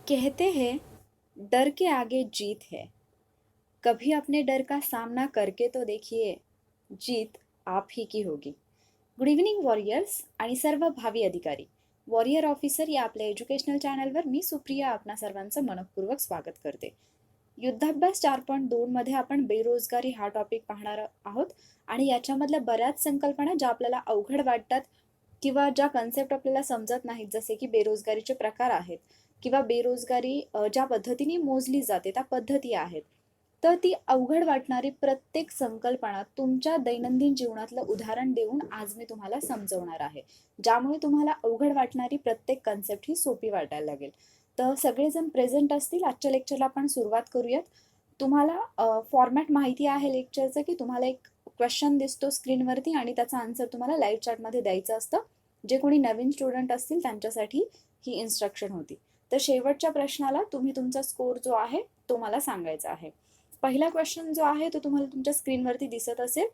कहते हैं डर के आगे जीत है। कभी अपने डर का सामना करके तो देखिए, जीत आप ही की होगी. गुड इव्हनिंग वॉरियर्स आणि सर्व भावी अधिकारी. वॉरियर ऑफिसर या आपल्या एज्युकेशनल चॅनलवर मी सुप्रिया आपणा सर्वांचं मनपूर्वक स्वागत करते. युद्धाभ्यास 4.2 मध्ये आपण बेरोजगारी हा टॉपिक पाहणार आहोत आणि याच्यामधल्या बऱ्याच संकल्पना ज्या आपल्याला अवघड वाटतात किंवा ज्या कन्सेप्ट आपल्याला समजत नाहीत, जसे की बेरोजगारीचे प्रकार आहेत किंवा बेरोजगारी ज्या पद्धतीने मोजली जाते त्या पद्धती आहेत, तर ती अवघड वाटणारी प्रत्येक संकल्पना तुमच्या दैनंदिन जीवनातलं उदाहरण देऊन आज मी तुम्हाला समजवणार आहे, ज्यामुळे तुम्हाला अवघड वाटणारी प्रत्येक कन्सेप्ट ही सोपी वाटायला लागेल. तर सगळेजण प्रेझेंट असतील. आजच्या लेक्चरला आपण सुरुवात करूयात. तुम्हाला फॉर्मॅट माहिती आहे लेक्चरचं, की तुम्हाला एक क्वेश्चन दिसतो स्क्रीनवरती आणि त्याचा आन्सर तुम्हाला लाईव्ह चॅटमध्ये द्यायचं असतं. जे कोणी नवीन स्टुडंट असतील त्यांच्यासाठी ही इन्स्ट्रक्शन होती. तर शेवटच्या प्रश्नाला तुम्ही तुमचा स्कोर जो आहे तो मला सांगायचा आहे. पहिला क्वेश्चन जो आहे तो तुम्हाला तुमच्या स्क्रीनवरती दिसत असेल.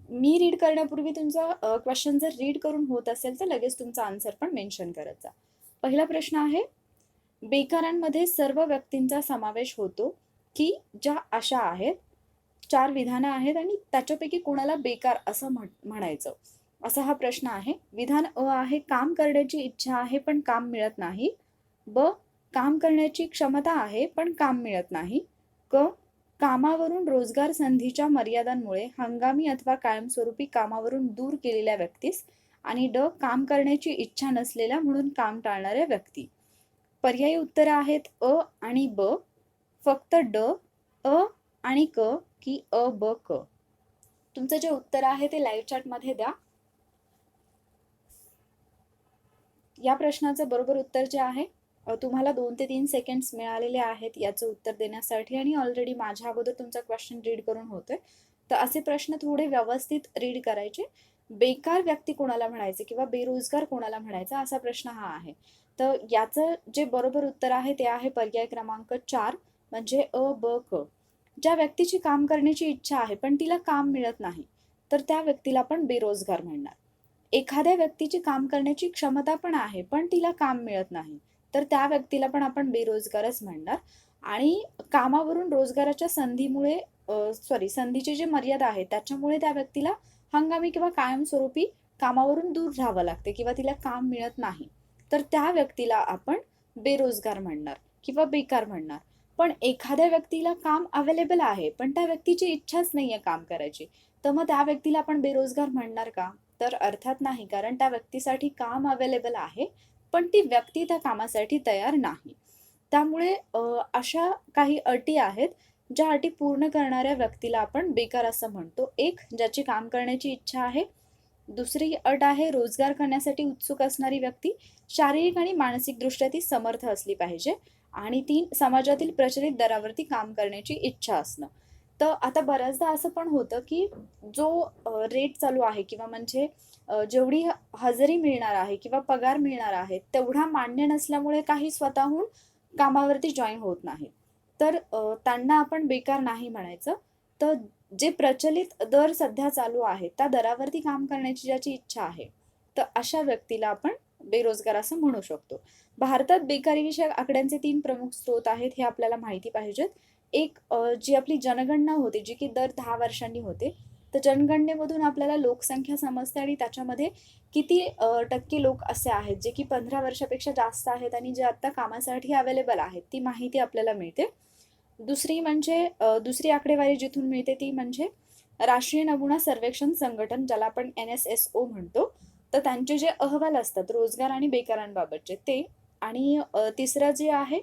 मी रीड करण्यापूर्वी तुमचा क्वेश्चन जर रीड करून होत असेल तर लगेच तुमचा आन्सर पण मेन्शन करत जा. पहिला प्रश्न आहे, बेकारांमध्ये सर्व व्यक्तींचा समावेश होतो की ज्या अशा आहेत. 4 विधानं आहेत आणि त्याच्यापैकी कोणाला बेकार असं म्हणायचं, असा हा प्रश्न आहे. विधान अ आहे, काम करण्याची इच्छा आहे पण काम मिळत नाही. ब, काम करण्याची क्षमता आहे पण काम मिळत नाही. क, कामावरून रोजगार संधीच्या मर्यादांमुळे हंगामी अथवा कायमस्वरूपी कामावरून दूर केलेल्या व्यक्तीस. आणि ड, काम करण्याची इच्छा नसलेल्या म्हणून काम टाळणाऱ्या व्यक्ती. पर्यायी उत्तरं आहेत अ आणि ब. फक्त ड, अ आणि क की अ ब क. तुमचं जे उत्तर आहे ते लाईव्ह चॅटमध्ये द्या. या प्रश्नाचं बरोबर उत्तर जे आहे, तुम्हाला 2 ते 3 सेकंड्स मिळालेले आहेत याचं उत्तर देण्यासाठी आणि ऑलरेडी माझ्या अगोदर तुमचा क्वेश्चन रीड करून होतोय. तर असे प्रश्न थोडे व्यवस्थित रीड करायचे. बेकार व्यक्ती कोणाला म्हणायचे किंवा बेरोजगार कोणाला म्हणायचा, असा प्रश्न हा आहे. तर याचं जे बरोबर उत्तर आहे ते आहे पर्याय क्रमांक 4 म्हणजे अ ब क. ज्या व्यक्तीची काम करण्याची इच्छा आहे पण तिला काम मिळत नाही, तर त्या व्यक्तीला आपण बेरोजगार म्हणणार. एखाद्या व्यक्तीची काम करण्याची क्षमता पण आहे पण तिला काम मिळत नाही, तर त्या व्यक्तीला पण आपण बेरोजगारच म्हणणार. आणि कामावरून रोजगाराच्या संधीमुळे संधीची जी मर्यादा आहे त्याच्यामुळे त्या व्यक्तीला हंगामी किंवा कायमस्वरूपी कामावरून दूर राहावं लागते किंवा तिला काम मिळत नाही, तर त्या व्यक्तीला आपण बेरोजगार म्हणणार किंवा बेकार म्हणणार. पण एखाद्या व्यक्तीला काम अवेलेबल आहे पण त्या व्यक्तीची इच्छाच नाहीये काम करायची, तर मग त्या व्यक्तीला आपण बेरोजगार म्हणणार का? तर अर्थात नाही, कारण त्या व्यक्तीसाठी काम अवेलेबल आहे पण ती व्यक्ती त्या कामासाठी तयार नाही. त्यामुळे अशा काही अटी आहेत ज्या अटी पूर्ण करणाऱ्या व्यक्तीला आपण बेकार असं म्हणतो. एक, ज्याची काम करण्याची इच्छा आहे. दुसरी अट आहे, रोजगार करण्यासाठी उत्सुक असणारी व्यक्ती. शारीरिक आणि मानसिकदृष्ट्या ती समर्थ असली पाहिजे. आणि 3, समाजातील प्रचलित दरावरती काम करण्याची इच्छा असणं. तर आता बऱ्याचदा असं पण होतं की जो रेट चालू आहे किंवा म्हणजे जेवढी हजेरी मिळणार आहे किंवा पगार मिळणार आहे तेवढा मान्य नसल्यामुळे काही स्वतःहून कामावरती जॉईन होत नाही, तर त्यांना आपण बेकार नाही म्हणायचं. तर जे प्रचलित दर सध्या चालू आहे त्या दरावरती काम करण्याची ज्याची इच्छा आहे, तर अशा व्यक्तीला आपण बेरोजगार असं म्हणू शकतो. भारतात बेकारी विषयक आकड्यांचे 3 प्रमुख स्रोत आहेत, हे आपल्याला माहिती पाहिजेत. एक, जी आपली जनगणना होते जी की दर 10 वर्षांनी होते. तर जनगणनेमधून आपल्याला लोकसंख्या समजते आणि त्याच्यामध्ये किती टक्के लोक असे आहेत जे की 15 वर्षापेक्षा जास्त आहेत आणि जे आता कामासाठी अवेलेबल आहेत, ती माहिती आपल्याला मिळते. दुसरी म्हणजे दुसरी आकडेवारी जिथून मिळते ती म्हणजे राष्ट्रीय नमुना सर्वेक्षण संघटन, ज्याला आपण NSSO म्हणतो. तर त्यांचे जे अहवाल असतात रोजगार आणि बेकारांबाबतचे ते. आणि तिसरं जे आहे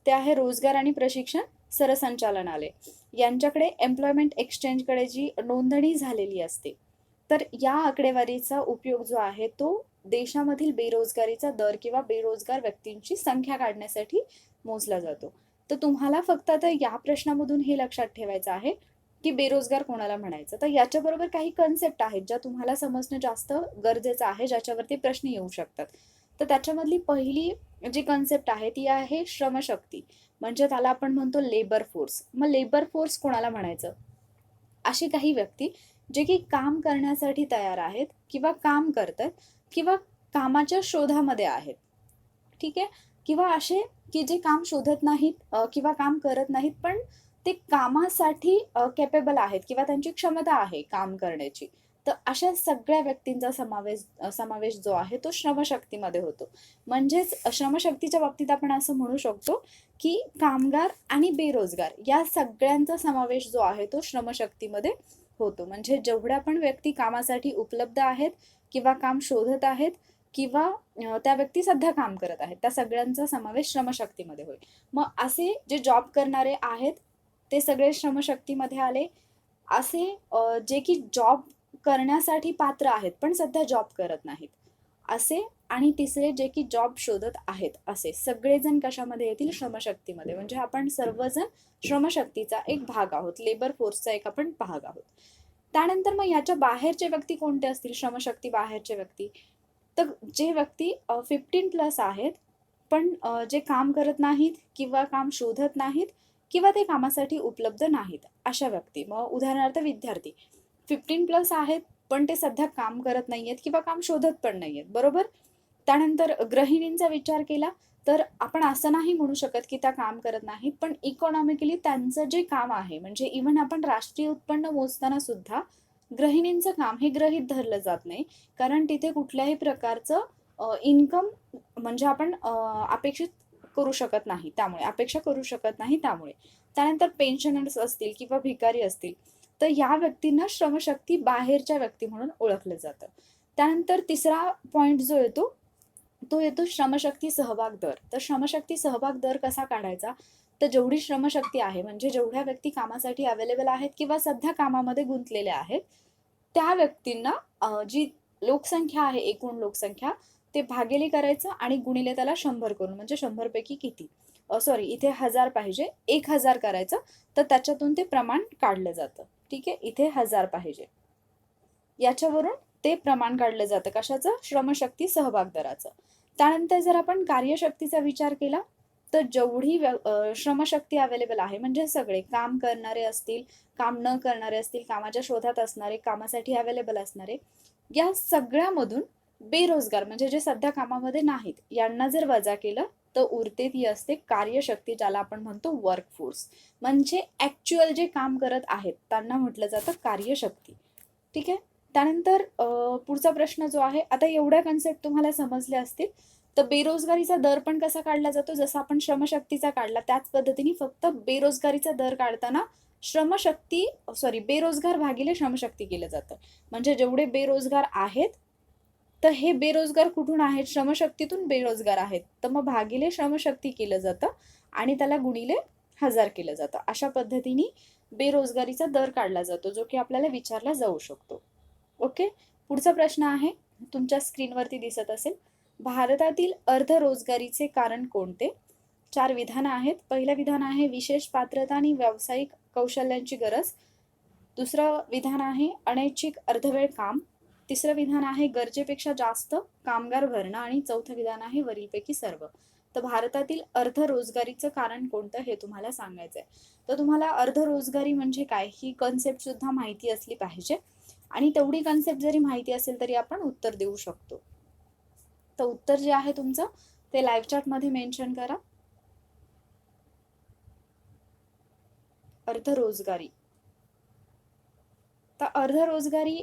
ते आहे रोजगार आणि प्रशिक्षण सरसंचालनालय यांच्याकडे, एम्प्लॉयमेंट एक्सचेंजकडे जी नोंदणी झालेली असते. तर या आकडेवारीचा उपयोग जो आहे तो देशामधील बेरोजगारीचा दर किंवा बेरोजगार व्यक्तींची संख्या काढण्यासाठी मोजला जातो. तर तुम्हाला फक्त आता या प्रश्नामधून हे लक्षात ठेवायचं आहे की बेरोजगार कोणाला म्हणायचं. तर याच्याबरोबर काही कन्सेप्ट आहेत ज्या तुम्हाला समजणं जास्त गरजेचं आहे, ज्याच्यावरती प्रश्न येऊ शकतात. तर त्याच्यामधली पहिली जी कन्सेप्ट आहे ती आहे श्रमशक्ती, म्हणजे त्याला आपण म्हणतो लेबर फोर्स. मग लेबर फोर्स कोणाला म्हणायचं? अशी काही व्यक्ती जे की काम करण्यासाठी तयार आहेत किंवा काम करतात किंवा कामाच्या शोधामध्ये आहेत, ठीक आहे, किंवा असे की जे काम शोधत नाहीत किंवा काम करत नाहीत, पण ते कामासाठी कॅपेबल आहेत किंवा त्यांची क्षमता आहे काम करण्याची. तर अशा सगळ्या व्यक्तींचा समावेश जो आहे तो श्रमशक्तीमध्ये होतो. म्हणजेच श्रमशक्तीच्या बाबतीत आपण असं म्हणू शकतो, की कामगार आणि बेरोजगार या सगळ्यांचा समावेश जो आहे तो श्रमशक्तीमध्ये होतो. म्हणजे जेवढ्या पण व्यक्ती कामासाठी उपलब्ध आहेत किंवा काम शोधत आहेत किंवा त्या व्यक्ती सध्या काम करत आहेत, त्या सगळ्यांचा समावेश श्रमशक्तीमध्ये होईल. मग असे जे जॉब करणारे आहेत, ते सगळे श्रमशक्तीमध्ये आले. असे जे की जॉब करण्यासाठी पात्र आहेत, पण सध्या जॉब करत नाहीत. असे आणि तिसरे जे की जॉब शोधत आहेत, असे सगळेजण कशामध्ये येतील? श्रमशक्तीमध्ये. म्हणजे आपण सर्वजण श्रमशक्तीचा एक भाग आहोत, लेबर फोर्सचा एक आपण भाग आहोत. त्यानंतर मग याच्या बाहेरचे व्यक्ती कोणते असतील? श्रमशक्ती बाहेरचे व्यक्ती, तर जे व्यक्ती 15+ आहेत, पण जे काम करत नाहीत किंवा काम शोधत नाहीत किंवा ते कामासाठी उपलब्ध नाहीत, अशा व्यक्ती. मग उदाहरणार्थ विद्यार्थी 15+ आहेत, पण ते सध्या काम करत नाहीयेत किंवा काम शोधत पण नाहीयेत, बरोबर? त्यानंतर गृहिणींचा विचार केला, तर आपण असं नाही म्हणू शकत की त्या काम करत नाहीत, पण इकॉनॉमिकली त्यांचं जे काम आहे, म्हणजे इव्हन आपण राष्ट्रीय उत्पन्न मोजताना सुद्धा गृहिणींचं काम हे गृहीत धरलं जात नाही. कारण तिथे कुठल्याही प्रकारचं इन्कम म्हणजे आपण अपेक्षित करू शकत नाही, त्यामुळे अपेक्षा करू शकत नाही त्यामुळे. त्यानंतर पेन्शनर्स असतील किंवा भिकारी असतील, तर या व्यक्तींना श्रमशक्ती बाहेरच्या व्यक्ती म्हणून ओळखलं जातं. त्यानंतर तिसरा पॉइंट जो येतो, तो येतो श्रमशक्ती सहभाग दर. तर श्रमशक्ती सहभाग दर कसा काढायचा? तर जेवढी श्रमशक्ती आहे, म्हणजे जेवढ्या व्यक्ती कामासाठी अवेलेबल आहेत किंवा सध्या कामामध्ये गुंतलेल्या आहेत, त्या व्यक्तींना जी लोकसंख्या आहे, एकूण लोकसंख्या, ते भागिले करायचं आणि गुणिले त्याला 100 करून, म्हणजे 100 पैकी किती? सॉरी, इथे 1000 पाहिजे, 1000 करायचं, तर त्याच्यातून ते प्रमाण काढलं जातं. ठीक आहे, इथे 1000 पाहिजे. याच्यावरून ते प्रमाण काढलं जातं. कशाचं? श्रमशक्ती सहभाग दराचं. त्यानंतर जर आपण कार्यशक्तीचा विचार केला, तर जेवढी श्रमशक्ती अवेलेबल आहे, म्हणजे सगळे काम करणारे असतील, काम न करणारे असतील, कामाच्या शोधात असणारे, कामासाठी अवेलेबल असणारे, या सगळ्यामधून बेरोजगार म्हणजे जे सध्या कामामध्ये नाहीत, यांना जर वजा केलं, तर उरते ती असते कार्यशक्ती, ज्याला आपण म्हणतो वर्कफोर्स. म्हणजे ॲक्चुअल जे काम करत आहेत, त्यांना म्हटलं जातं कार्यशक्ती. ठीक आहे? त्यानंतर पुढचा प्रश्न जो आहे, आता एवढ्या कन्सेप्ट तुम्हाला समजल्या असतील, तर बेरोजगारीचा दर पण कसा काढला जातो? जसा आपण श्रमशक्तीचा काढला, त्याच पद्धतीने फक्त बेरोजगारीचा दर काढताना बेरोजगार भागिले श्रमशक्ती केलं जातं. म्हणजे जेवढे बेरोजगार आहेत, तर हे बेरोजगार कुठून आहेत? श्रमशक्तीतून बेरोजगार आहेत. तर मग भागिले श्रमशक्ती केलं जातं आणि त्याला गुणिले 1000 केलं जातं. अशा पद्धतीने बेरोजगारीचा दर काढला जातो, जो की आपल्याला विचारला जाऊ शकतो. ओके. पुढचा प्रश्न आहे, तुमच्या स्क्रीनवरती दिसत असेल. भारतातील अर्धरोजगारीचे कारण कोणते? 4 विधानं आहेत. पहिलं विधान आहे विशेष पात्रता आणि व्यावसायिक कौशल्यांची गरज. दुसरं विधान आहे अनैच्छिक अर्धवेळ काम. तिसरं विधान आहे गरजेपेक्षा जास्त कामगार भरणं आणि चौथं विधान आहे वरीलपैकी सर्व. तर भारतातील अर्धरोजगारीचं कारण कोणतं हे तुम्हाला सांगायचं आहे. तर तुम्हाला अर्धरोजगारी म्हणजे काय ही कन्सेप्ट सुद्धा माहिती असली पाहिजे आणि तेवढी कन्सेप्ट जरी माहिती असेल तरी आपण उत्तर देऊ शकतो. तर उत्तर जे आहे तुमचं ते लाईव्ह चॅटमध्ये मेन्शन करा. अर्धरोजगारी. तर अर्धरोजगारी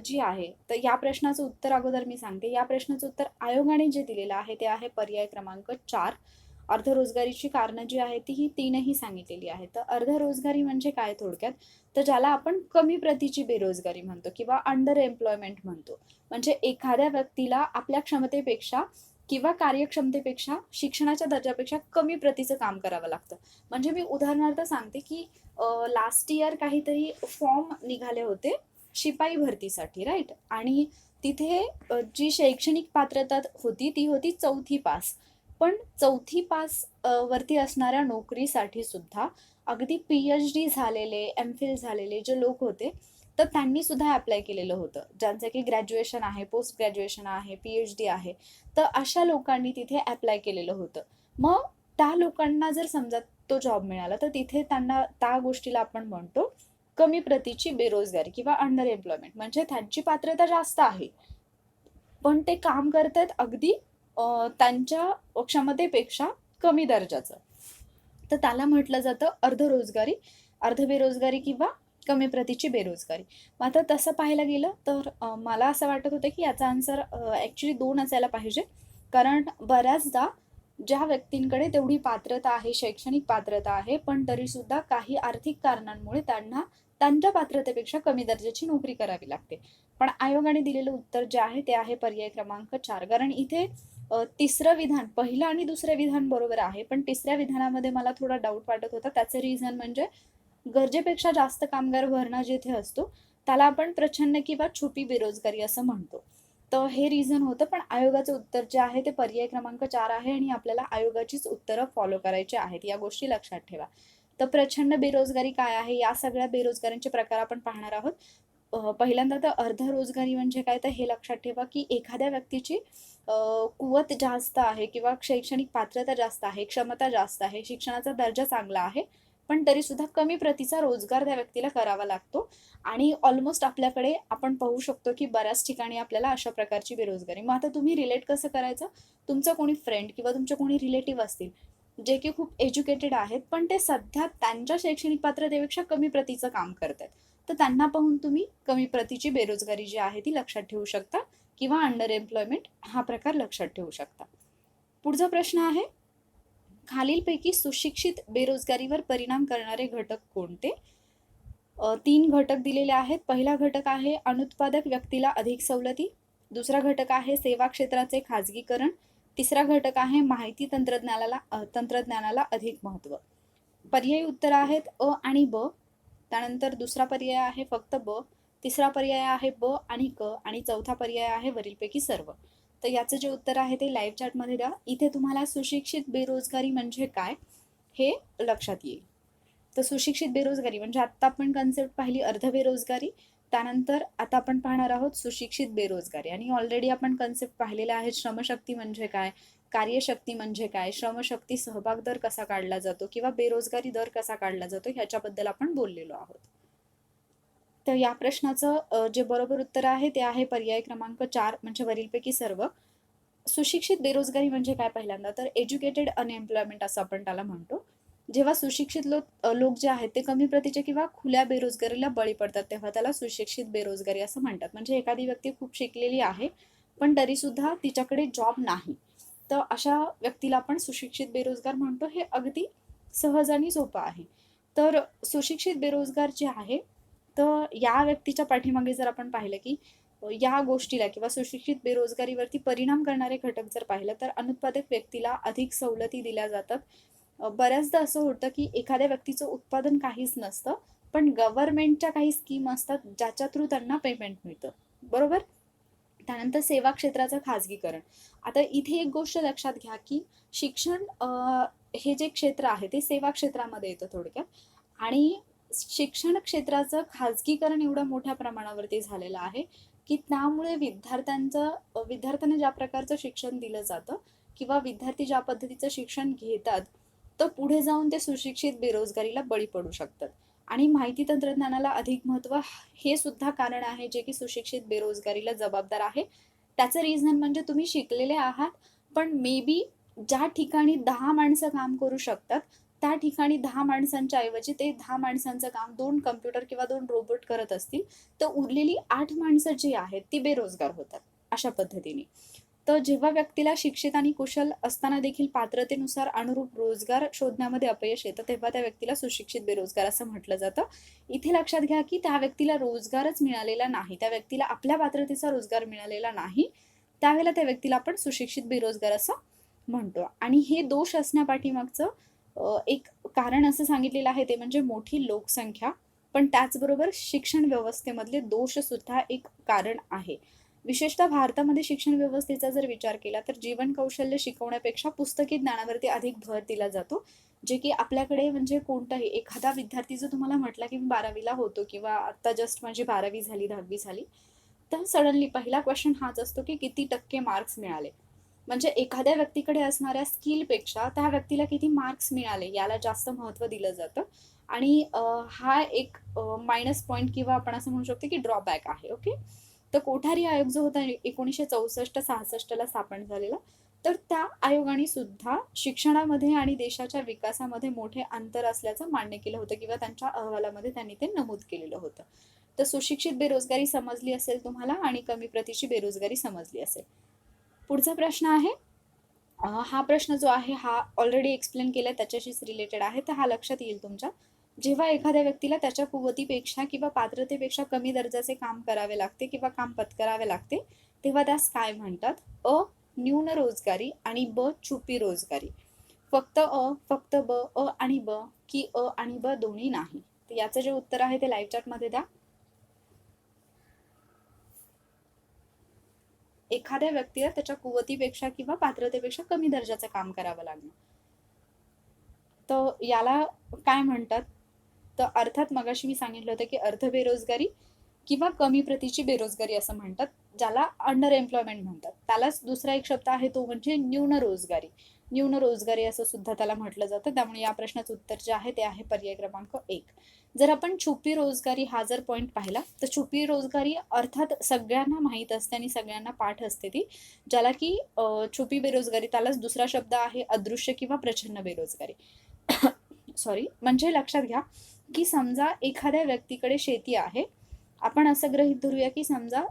जी आहे, तर या प्रश्नाचं उत्तर अगोदर मी सांगते. या प्रश्नाचं उत्तर आयोगाने जे दिलेलं आहे ते आहे पर्याय क्रमांक 4. अर्धरोजगारीची कारणं जी आहेत ती ही 3ही सांगितलेली आहेत. तर अर्धरोजगारी म्हणजे काय थोडक्यात? तर ज्याला आपण कमी प्रतीची बेरोजगारी म्हणतो किंवा अंडर एम्प्लॉयमेंट म्हणतो. म्हणजे एखाद्या व्यक्तीला आपल्या क्षमतेपेक्षा किंवा कार्यक्षमतेपेक्षा, शिक्षणाच्या दर्जापेक्षा कमी प्रतीचं काम करावं लागतं. म्हणजे मी उदाहरणार्थ सांगते की लास्ट इयर काहीतरी फॉर्म निघाले होते शिपाई भरतीसाठी, राईट? आणि तिथे जी शैक्षणिक पात्रता होती ती होती 4थी पास. पण 4थी पास वरती असणाऱ्या नोकरीसाठी सुद्धा अगदी PhD झालेले, MPhil झालेले जे लोक होते, तर त्यांनी सुद्धा अप्लाय केलेलं होतं. ज्यांचं की ग्रॅज्युएशन आहे, पोस्ट ग्रॅज्युएशन आहे, PhD आहे, तर अशा लोकांनी तिथे अप्लाय केलेलं होतं. मग त्या लोकांना जर समजा तो जॉब मिळाला, तर तिथे त्यांना त्या गोष्टीला आपण म्हणतो कमी प्रतीची बेरोजगारी किंवा अंडर एम्प्लॉयमेंट. म्हणजे त्यांची पात्रता जास्त आहे, पण ते काम करतात अगदी त्यांच्या क्षमतेपेक्षा कमी दर्जाचं, तर त्याला म्हटलं जातं अर्धरोजगारी, अर्धबेरोजगारी किंवा कमी प्रतीची बेरोजगारी. मग आता तसं पाहायला गेलं तर मला असं वाटत होतं की याचा आन्सर ॲक्च्युली 2 असायला पाहिजे. कारण बऱ्याचदा ज्या व्यक्तींकडे तेवढी पात्रता आहे, शैक्षणिक पात्रता आहे, पण तरीसुद्धा काही आर्थिक कारणांमुळे त्यांना त्यांच्या पात्रतेपेक्षा कमी दर्जाची नोकरी करावी लागते. पण आयोगाने दिलेलं उत्तर जे आहे ते आहे पर्याय क्रमांक 4. कारण इथे तिसरं विधान, पहिलं आणि दुसरं विधान बरोबर आहे, पण तिसऱ्या विधानामध्ये मला थोडा डाऊट वाटत होता. त्याचं रिझन म्हणजे गरजेपेक्षा जास्त कामगार भरणा जिथे असतो, त्याला आपण प्रछन्न किंवा छुपी बेरोजगारी असं म्हणतो. तर हे रिझन होतं, पण आयोगाचं उत्तर जे आहे ते पर्याय क्रमांक 4 आहे आणि आपल्याला आयोगाचीच उत्तरं फॉलो करायची आहेत. या गोष्टी लक्षात ठेवा. तर प्रछन्न बेरोजगारी काय आहे? या सगळ्या बेरोजगारीचे प्रकार आपण पाहणार आहोत. पहिल्यांदा तर अर्धरोजगारी म्हणजे काय, तर हे लक्षात ठेवा, की एखाद्या व्यक्तीची कुवत जास्त आहे किंवा शैक्षणिक पात्रता जास्त आहे, क्षमता जास्त आहे, शिक्षणाचा दर्जा चांगला आहे, पण तरीसुद्धा कमी प्रतीचा रोजगार त्या व्यक्तीला करावा लागतो आणि ऑलमोस्ट आपल्याकडे आपण पाहू शकतो, की बऱ्याच ठिकाणी आपल्याला अशा प्रकारची बेरोजगारी. मग आता तुम्ही रिलेट कसं करायचं? तुमचं कोणी फ्रेंड किंवा तुमचे कोणी रिलेटिव्ह असतील, जे की खूप एज्युकेटेड आहेत, पण ते सध्या त्यांच्या शैक्षणिक पात्रतेपेक्षा कमी प्रतीचं काम करतायत. तर त्यांना पाहून तुम्ही कमी प्रतीची बेरोजगारी जी आहे ती लक्षात ठेवू शकता किंवा अंडर एम्प्लॉयमेंट हा प्रकार लक्षात ठेवू शकता. पुढचा प्रश्न आहे, खालीलपैकी सुशिक्षित बेरोजगारीवर परिणाम करणारे घटक कोणते? 3 घटक दिलेले आहेत. पहिला घटक आहे अनुत्पादक व्यक्तीला अधिक सवलती, दुसरा घटक आहे सेवा क्षेत्राचे खाजगीकरण, तिसरा घटक आहे माहिती तंत्रज्ञानाला अधिक महत्त्व. पर्यायी उत्तर आहेत अ आणि ब. त्यानंतर दुसरा पर्याय आहे फक्त ब, तिसरा पर्याय आहे ब आणि क आणि चौथा पर्याय आहे वरीलपैकी सर्व. तर याचं जे उत्तर आहे ते लाईव्ह चॅटमध्ये द्या. इथे तुम्हाला सुशिक्षित बेरोजगारी म्हणजे काय हे लक्षात येईल. तर सुशिक्षित बेरोजगारी म्हणजे आत्ता आपण कन्सेप्ट पाहिली अर्धबेरोजगारी, त्यानंतर आता आपण पाहणार आहोत सुशिक्षित बेरोजगारी. आणि ऑलरेडी आपण कन्सेप्ट पाहिलेला आहे, श्रमशक्ती म्हणजे काय, कार्यशक्ती म्हणजे काय, श्रमशक्ती सहभाग दर कसा काढला जातो किंवा बेरोजगारी दर कसा काढला जातो ह्याच्याबद्दल आपण बोललेलो आहोत. तर या प्रश्नाचं जे बरोबर उत्तर आहे ते आहे पर्याय क्रमांक 4 म्हणजे वरीलपैकी सर्व. सुशिक्षित बेरोजगारी म्हणजे काय? पहिल्यांदा तर एज्युकेटेड अनएम्प्लॉयमेंट असं आपण त्याला म्हणतो. जेव्हा सुशिक्षित लोक जे आहेत ते कमी प्रतीच्या किंवा खुल्या बेरोजगारीला बळी पडतात, तेव्हा त्याला सुशिक्षित बेरोजगारी असं म्हणतात. म्हणजे एखादी व्यक्ती खूप शिकलेली आहे, पण तरीसुद्धा तिच्याकडे जॉब नाही, तर अशा व्यक्तीला आपण सुशिक्षित बेरोजगार म्हणतो. हे अगदी सहज आणि सोपं आहे. तर सुशिक्षित बेरोजगार जे आहे, तर या व्यक्तीच्या पाठीमागे जर आपण पाहिलं, की या गोष्टीला किंवा सुशिक्षित बेरोजगारीवरती परिणाम करणारे घटक जर पाहिलं, तर अनुत्पादक व्यक्तीला अधिक सवलती दिल्या जातात. बऱ्याचदा असं होतं, की एखाद्या व्यक्तीचं उत्पादन काहीच नसतं, पण गव्हर्नमेंटच्या काही स्कीम असतात, ज्याच्या थ्रू त्यांना पेमेंट मिळतं. बरोबर? त्यानंतर सेवा क्षेत्राचं खाजगीकरण. आता इथे एक गोष्ट लक्षात घ्या, की शिक्षण हे जे क्षेत्र आहे ते सेवा क्षेत्रामध्ये येतं थोडक्यात. आणि शिक्षण क्षेत्राचं खाजगीकरण एवढ्या मोठ्या प्रमाणावरती झालेलं आहे, की त्यामुळे विद्यार्थ्यांना ज्या प्रकारचं शिक्षण दिलं जातं किंवा विद्यार्थी ज्या पद्धतीचं शिक्षण घेतात, तर पुढे जाऊन ते सुशिक्षित बेरोजगारीला बळी पडू शकतात. आणि माहिती तंत्रज्ञानाला अधिक महत्त्व हे सुद्धा कारण आहे, जे की सुशिक्षित बेरोजगारीला जबाबदार आहे. त्याचं रिझन म्हणजे तुम्ही शिकलेले आहात, पण मे बी ज्या ठिकाणी 10 माणसं काम करू शकतात, त्या ठिकाणी 10 माणसांच्या ऐवजी ते 10 माणसांचं काम 2 कॉम्प्युटर किंवा 2 रोबोट करत असतील, तर उरलेली 8 माणसं जी आहेत ती बेरोजगार होतात अशा पद्धतीने. तर जेव्हा व्यक्तीला शिक्षित आणि कुशल असताना देखील पात्रतेनुसार अनुरूप रोजगार शोधण्यामध्ये अपयश येतं, तेव्हा त्या व्यक्तीला सुशिक्षित बेरोजगार असं म्हटलं जातं. इथे लक्षात घ्या, की त्या व्यक्तीला रोजगारच मिळालेला नाही, त्या व्यक्तीला आपल्या पात्रतेचा रोजगार मिळालेला नाही, त्यावेळेला त्या व्यक्तीला आपण सुशिक्षित बेरोजगार असं म्हणतो. आणि हे दोष असण्यापाठीमागचं एक कारण असं सांगितलेलं आहे, ते म्हणजे मोठी लोकसंख्या, पण त्याचबरोबर शिक्षण व्यवस्थेमधले दोष सुद्धा एक कारण आहे. विशेषतः भारतामध्ये शिक्षण व्यवस्थेचा जर विचार केला, तर जीवन कौशल्य शिकवण्यापेक्षा पुस्तकी ज्ञानावरती अधिक भर दिला जातो, जे की आपल्याकडे म्हणजे कोणताही एखादा विद्यार्थी जर तुम्हाला म्हटला, की मी 12वीला होतो किंवा आता जस्ट माझी 12वी झाली, 10वी झाली, तर सडनली पहिला क्वेश्चन हाच असतो, की किती टक्के मार्क्स मिळाले. म्हणजे एखाद्या व्यक्तीकडे असणाऱ्या स्किलपेक्षा त्या व्यक्तीला किती मार्क्स मिळाले याला जास्त महत्त्व दिलं जातं. आणि हा एक मायनस पॉईंट किंवा आपण असं म्हणू शकतो, की ड्रॉबॅक आहे. ओके. तर कोठारी आयोग जो होता 1964-66 ला स्थापन झालेला, तर त्या आयोगाने सुद्धा शिक्षणामध्ये आणि देशाच्या विकासामध्ये मोठे अंतर असल्याचं मान्य केलं होतं किंवा त्यांच्या अहवालामध्ये त्यांनी ते नमूद केलेलं होतं. तर सुशिक्षित बेरोजगारी समजली असेल तुम्हाला आणि कमी प्रतीची बेरोजगारी समजली असेल. पुढचा प्रश्न आहे, हा प्रश्न जो आहे हा ऑलरेडी एक्सप्लेन केलाय, त्याच्याशीच रिलेटेड आहे, तर हा लक्षात येईल तुमच्या. जेव्हा एखाद्या व्यक्तीला त्याच्या कुवतीपेक्षा किंवा पात्रतेपेक्षा कमी दर्जाचे काम करावे लागते किंवा काम पत्करावे लागते, तेव्हा त्यास काय म्हणतात? अ न्यून रोजगारी आणि ब छुपी रोजगारी. फक्त अ, फक्त ब, अ आणि ब, की अ आणि ब दोन्ही नाही? तर याचं जे उत्तर आहे ते लाईव्ह चॅट मध्ये द्या. एखाद्या व्यक्तीला त्याच्या कुवतीपेक्षा किंवा पात्रतेपेक्षा कमी दर्जाचं काम करावं लागणं, तर याला काय म्हणतात? तर अर्थात मगाशी मी सांगितलं होतं की अर्ध बेरोजगारी किंवा कमी प्रतीची बेरोजगारी असं म्हणतात, ज्याला अंडर एम्प्लॉयमेंट म्हणतात. त्यालाच दुसरा एक शब्द आहे तो म्हणजे न्यून रोजगारी. न्यून रोजगारी असं सुद्धा त्याला म्हटलं जातं. त्यामुळे या प्रश्नाचं उत्तर जे आहे ते आहे पर्याय क्रमांक 1. जर आपण छुपी रोजगारी हा जर पॉईंट पाहिला, तर छुपी रोजगारी अर्थात सगळ्यांना माहीत असते आणि सगळ्यांना पाठ असते ती, ज्याला की छुपी बेरोजगारी, त्यालाच दुसरा शब्द आहे अदृश्य किंवा प्रछन्न बेरोजगारी. सॉरी, म्हणजे लक्षात घ्या की समजा एखाद्या व्यक्तीकडे शेती आहे, आपण असं गृहीत धरूया की समजा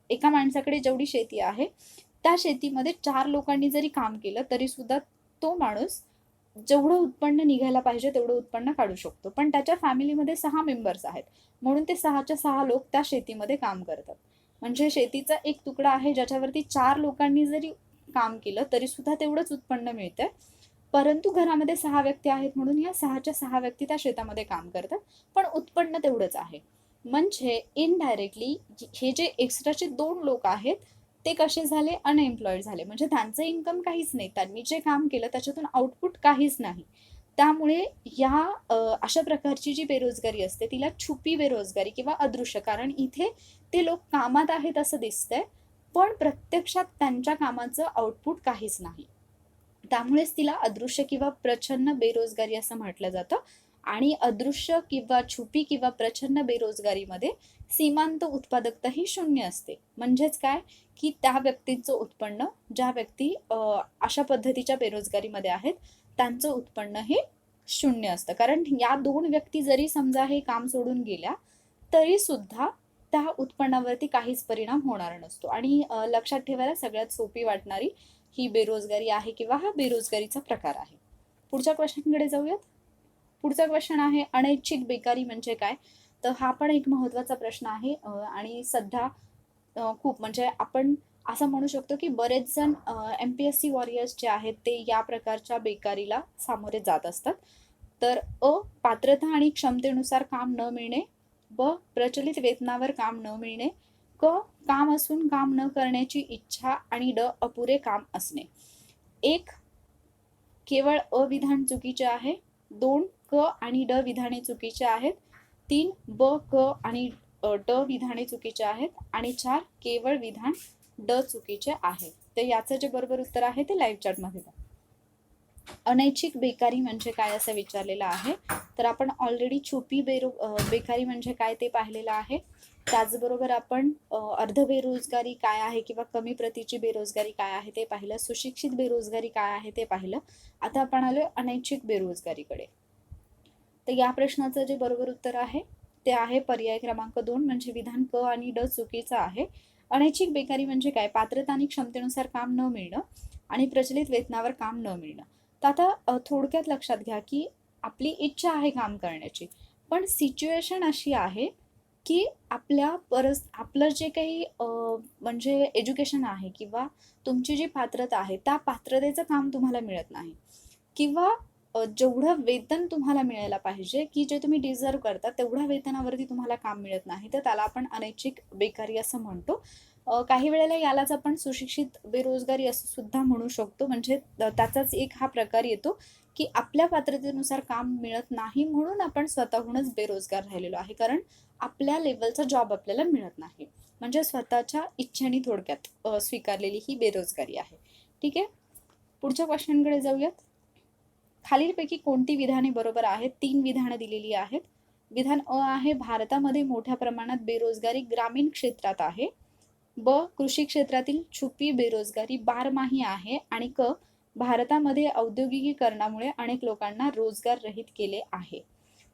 एका माणसाकडे जेवढी शेती आहे त्या शेतीमध्ये 4 लोकांनी जरी काम केलं तरी सुद्धा तो माणूस जेवढं उत्पन्न निघायला पाहिजे तेवढं उत्पन्न काढू शकतो. पण त्याच्या फॅमिलीमध्ये 6 मेंबर्स आहेत, म्हणून ते 6च्या 6 लोक त्या शेतीमध्ये काम करतात. म्हणजे शेतीचा एक तुकडा आहे ज्याच्यावरती 4 लोकांनी जरी काम केलं तरी सुद्धा तेवढंच उत्पन्न मिळतंय. परंतु घरामध्ये 6 व्यक्ती आहेत म्हणून या 6च्या 6 व्यक्ती त्या शेतामध्ये काम करतात, पण उत्पन्न तेवढंच आहे. म्हणजे इनडायरेक्टली हे जे एक्स्ट्राचे 2 लोक आहेत ते कसे झाले? अनएम्प्लॉईड झाले. म्हणजे त्यांचं इन्कम काहीच नाही, त्यांनी जे काम केलं त्याच्यातून आउटपुट काहीच नाही. त्यामुळे या अशा प्रकारची जी बेरोजगारी असते तिला छुपी बेरोजगारी किंवा अदृश्य, कारण इथे ते लोक कामात आहेत असं दिसतंय, पण प्रत्यक्षात त्यांच्या कामाचं आउटपुट काहीच नाही. त्यामुळेच तिला अदृश्य किंवा प्रछन्न बेरोजगारी असं म्हटलं जातं. आणि अदृश्य किंवा छुपी किंवा प्रछन्न बेरोजगारीमध्ये सीमांत उत्पादकता ही शून्य असते. म्हणजेच काय, की त्या व्यक्तींचं उत्पन्न, ज्या व्यक्ती अशा पद्धतीच्या बेरोजगारीमध्ये आहेत त्यांचं उत्पन्न हे शून्य असतं. कारण या 2 व्यक्ती जरी समजा हे काम सोडून गेल्या तरी सुद्धा त्या उत्पन्नावरती काहीच परिणाम होणार नसतो. आणि लक्षात ठेवायला सगळ्यात सोपी वाटणारी ही बेरोजगारी आहे किंवा हा बेरोजगारीचा प्रकार आहे. पुढच्या क्वेश्चनकडे जाऊयात. पुढचा क्वेश्चन आहे अनैच्छिक बेकारी म्हणजे काय? तर हा पण एक महत्वाचा प्रश्न आहे आणि सध्या खूप म्हणजे आपण असं म्हणू शकतो की बरेच जण MPSC वॉरियर्स जे आहेत ते या प्रकारच्या बेकारीला सामोरे जात असतात. तर पात्रता आणि क्षमतेनुसार काम न मिळणे, ब प्रचलित वेतनावर काम न मिळणे, क काम असून काम न करण्याची इच्छा आणि ड अपुरे काम असणे. 1 केवळ अ विधान चुकीचे आहे, 2 क आणि ड विधाने चुकीचे आहेत, 3 ब क आणि ड विधाने चुकीचे आहेत आणि 4 केवळ विधान ड चुकीचे आहे. तर याचं जे बरोबर उत्तर आहे ते लाईव्ह चॅटमध्ये द्या. अनैच्छिक बेकारी म्हणजे काय असं विचारलेलं आहे, तर आपण ऑलरेडी छुपी बेकारी म्हणजे काय ते पाहिलेलं आहे. त्याचबरोबर आपण अर्ध बेरोजगारी काय आहे किंवा कमी प्रतीची बेरोजगारी काय आहे ते पाहिलं, सुशिक्षित बेरोजगारी काय आहे ते पाहिलं. आता आपण आलोय अनैच्छिक बेरोजगारीकडे. तर या प्रश्नाचं जे बरोबर उत्तर आहे ते आहे पर्याय क्रमांक 2 म्हणजे विधान क आणि ड चुकीचं आहे. अनैच्छिक बेकारी म्हणजे काय? पात्रता आणि क्षमतेनुसार काम न मिळणं आणि प्रचलित वेतनावर काम न मिळणं. तर आता थोडक्यात लक्षात घ्या की आपली इच्छा आहे काम करण्याची, पण सिच्युएशन अशी आहे की आपलं जे काही म्हणजे एज्युकेशन आहे किंवा तुमची जी पात्रता आहे त्या पात्रतेचं काम तुम्हाला मिळत नाही, किंवा जेवढं वेतन तुम्हाला मिळायला पाहिजे की जे तुम्ही डिझर्व करता तेवढ्या वेतनावरती तुम्हाला काम मिळत नाही, तर त्याला आपण अनैच्छिक बेकारी असं म्हणतो. काही वेळेला यालाच आपण सुशिक्षित बेरोजगारी असं सुद्धा म्हणू शकतो. म्हणजे त्याचाच एक हा प्रकार येतो की आपल्या पात्रतेनुसार काम मिळत नाही म्हणून आपण स्वतःहूनच बेरोजगार राहिलेलो आहे, कारण आपल्या लेवलचा जॉब आपल्याला मिळत नाही. म्हणजे स्वतःच्या इच्छेने थोडक्यात स्वीकारलेली ही बेरोजगारी आहे. ठीक आहे, पुढच्या क्वेश्चनकडे जाऊयात. खालीलपैकी कोणती विधाने बरोबर आहेत? 3 विधानं दिलेली आहेत. विधान अ आहे भारतामध्ये मोठ्या प्रमाणात बेरोजगारी ग्रामीण क्षेत्रात आहे. ब कृषी क्षेत्रातील छुपी बेरोजगारी बारमाही आहे, आणि क भारतामध्ये औद्योगिकीकरणामुळे अनेक लोकांना रोजगार रहित केले आहे.